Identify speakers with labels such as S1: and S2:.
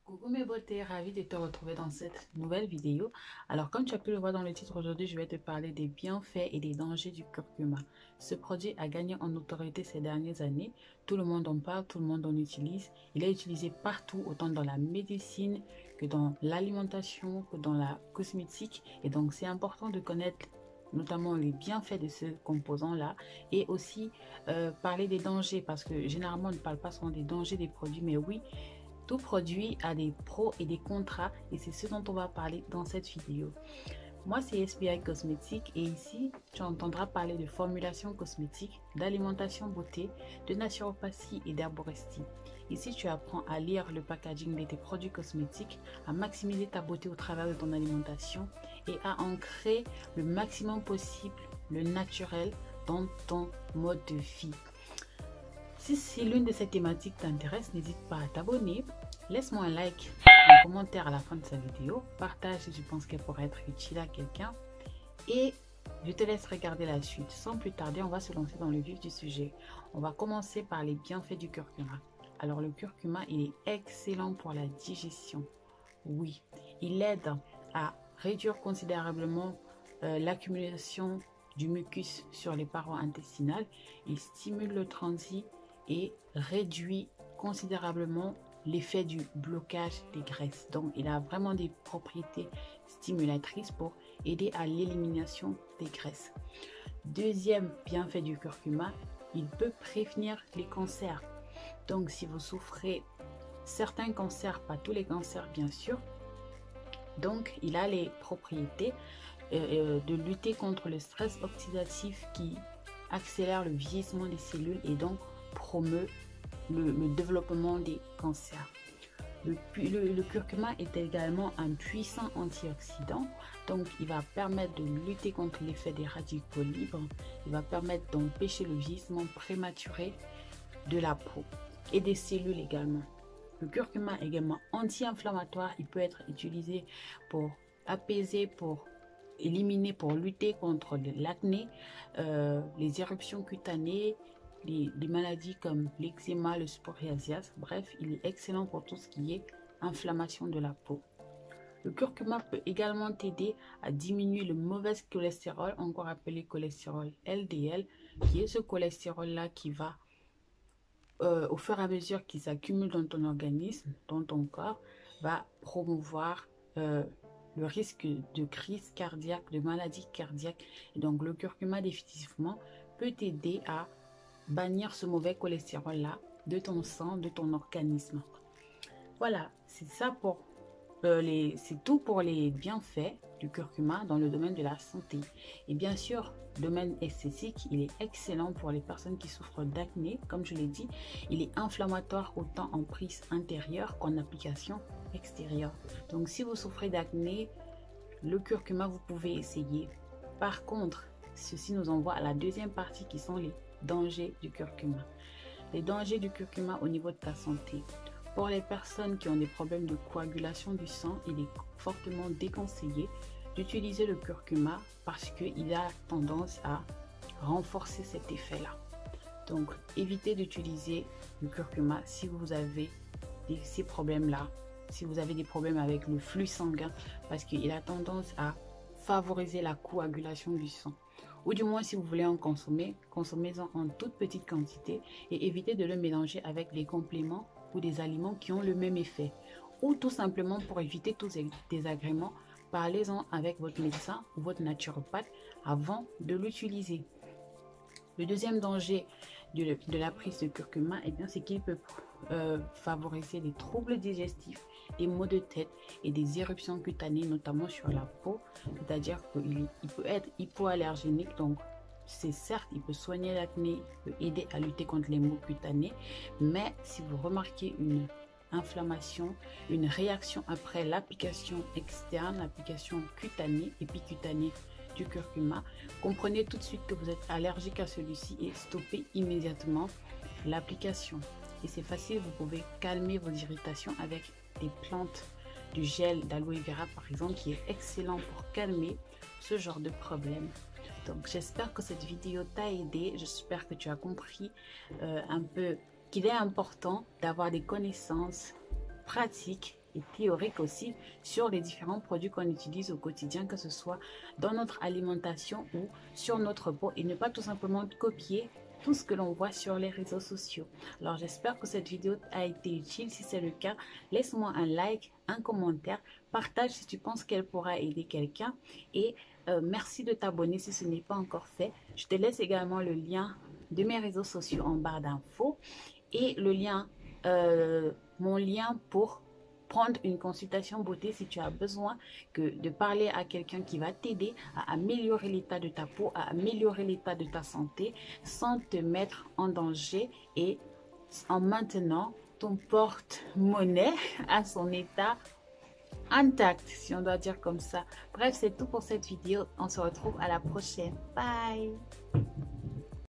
S1: Coucou mes beautés, ravie de te retrouver dans cette nouvelle vidéo. Alors comme tu as pu le voir dans le titre, aujourd'hui je vais te parler des bienfaits et des dangers du curcuma. Ce produit a gagné en notoriété ces dernières années. Tout le monde en parle, tout le monde en utilise. Il est utilisé partout, autant dans la médecine que dans l'alimentation, que dans la cosmétique. Et donc c'est important de connaître notamment les bienfaits de ce composant-là et aussi parler des dangers parce que généralement on ne parle pas souvent des dangers des produits, mais oui, tout produit a des pros et des contras et c'est ce dont on va parler dans cette vidéo. Moi, c'est SBI Cosmétique et ici, tu entendras parler de formulation cosmétique, d'alimentation beauté, de naturopathie et d'herboristie. Ici, tu apprends à lire le packaging de tes produits cosmétiques, à maximiser ta beauté au travers de ton alimentation et à ancrer le maximum possible le naturel dans ton mode de vie. Si l'une de ces thématiques t'intéresse, n'hésite pas à t'abonner, laisse-moi un like, un commentaire à la fin de cette vidéo, partage si tu penses qu'elle pourrait être utile à quelqu'un et je te laisse regarder la suite. Sans plus tarder, on va se lancer dans le vif du sujet. On va commencer par les bienfaits du curcuma. Alors le curcuma, il est excellent pour la digestion. Oui, il aide à réduire considérablement l'accumulation du mucus sur les parois intestinales. Il stimule le transit et réduit considérablement l'effet du blocage des graisses. Donc, il a vraiment des propriétés stimulatrices pour aider à l'élimination des graisses. Deuxième bienfait du curcuma, il peut prévenir les cancers. Donc, si vous souffrez certains cancers, pas tous les cancers bien sûr, donc il a les propriétés de lutter contre le stress oxydatif qui accélère le vieillissement des cellules et donc promeut le développement des cancers. Le curcuma est également un puissant antioxydant, donc il va permettre de lutter contre l'effet des radicaux libres, il va permettre d'empêcher le vieillissement prématuré de la peau et des cellules également. Le curcuma est également anti-inflammatoire, il peut être utilisé pour apaiser, pour éliminer, pour lutter contre l'acné, les éruptions cutanées, les maladies comme l'eczéma, le psoriasis. Bref, il est excellent pour tout ce qui est inflammation de la peau. Le curcuma peut également t'aider à diminuer le mauvais cholestérol, encore appelé cholestérol LDL, qui est ce cholestérol-là qui va, au fur et à mesure qu'il s'accumule dans ton organisme, dans ton corps, va promouvoir le risque de crise cardiaque, de maladie cardiaque. Et donc, le curcuma, définitivement, peut t'aider à bannir ce mauvais cholestérol-là de ton sang, de ton organisme. Voilà, c'est ça pour c'est tout pour les bienfaits du curcuma dans le domaine de la santé. Et bien sûr, domaine esthétique, il est excellent pour les personnes qui souffrent d'acné. Comme je l'ai dit, il est inflammatoire autant en prise intérieure qu'en application extérieure. Donc si vous souffrez d'acné, le curcuma, vous pouvez essayer. Par contre, ceci nous envoie à la deuxième partie qui sont les dangers du curcuma. Les dangers du curcuma au niveau de ta santé. Pour les personnes qui ont des problèmes de coagulation du sang, il est fortement déconseillé d'utiliser le curcuma parce qu'il a tendance à renforcer cet effet-là. Donc, évitez d'utiliser le curcuma si vous avez ces problèmes-là, si vous avez des problèmes avec le flux sanguin, parce qu'il a tendance à favoriser la coagulation du sang. Ou du moins, si vous voulez en consommer, consommez-en en toute petite quantité et évitez de le mélanger avec des compléments ou des aliments qui ont le même effet. Ou tout simplement pour éviter tous ces désagréments, parlez-en avec votre médecin ou votre naturopathe avant de l'utiliser. Le deuxième danger de la prise de curcuma, c'est qu'il peut favoriser des troubles digestifs, des maux de tête et des éruptions cutanées, notamment sur la peau. C'est-à-dire qu'il peut être hypoallergénique, donc c'est certes, il peut soigner l'acné, il peut aider à lutter contre les maux cutanés, mais si vous remarquez une inflammation, une réaction après l'application externe, l'application cutanée, épicutanée du curcuma, comprenez tout de suite que vous êtes allergique à celui-ci et stoppez immédiatement l'application. Et c'est facile, vous pouvez calmer vos irritations avec des plantes, du gel d'aloe vera par exemple, qui est excellent pour calmer ce genre de problème. Donc j'espère que cette vidéo t'a aidé, j'espère que tu as compris un peu qu'il est important d'avoir des connaissances pratiques et théoriques aussi sur les différents produits qu'on utilise au quotidien, que ce soit dans notre alimentation ou sur notre peau, et ne pas tout simplement copier tout ce que l'on voit sur les réseaux sociaux. Alors j'espère que cette vidéo a été utile. Si c'est le cas, laisse-moi un like, un commentaire, partage si tu penses qu'elle pourra aider quelqu'un, et merci de t'abonner si ce n'est pas encore fait. Je te laisse également le lien de mes réseaux sociaux en barre d'infos et le lien, mon lien pour prendre une consultation beauté si tu as besoin de parler à quelqu'un qui va t'aider à améliorer l'état de ta peau, à améliorer l'état de ta santé sans te mettre en danger et en maintenant ton porte-monnaie à son état intact, si on doit dire comme ça. Bref, c'est tout pour cette vidéo. On se retrouve à la prochaine. Bye!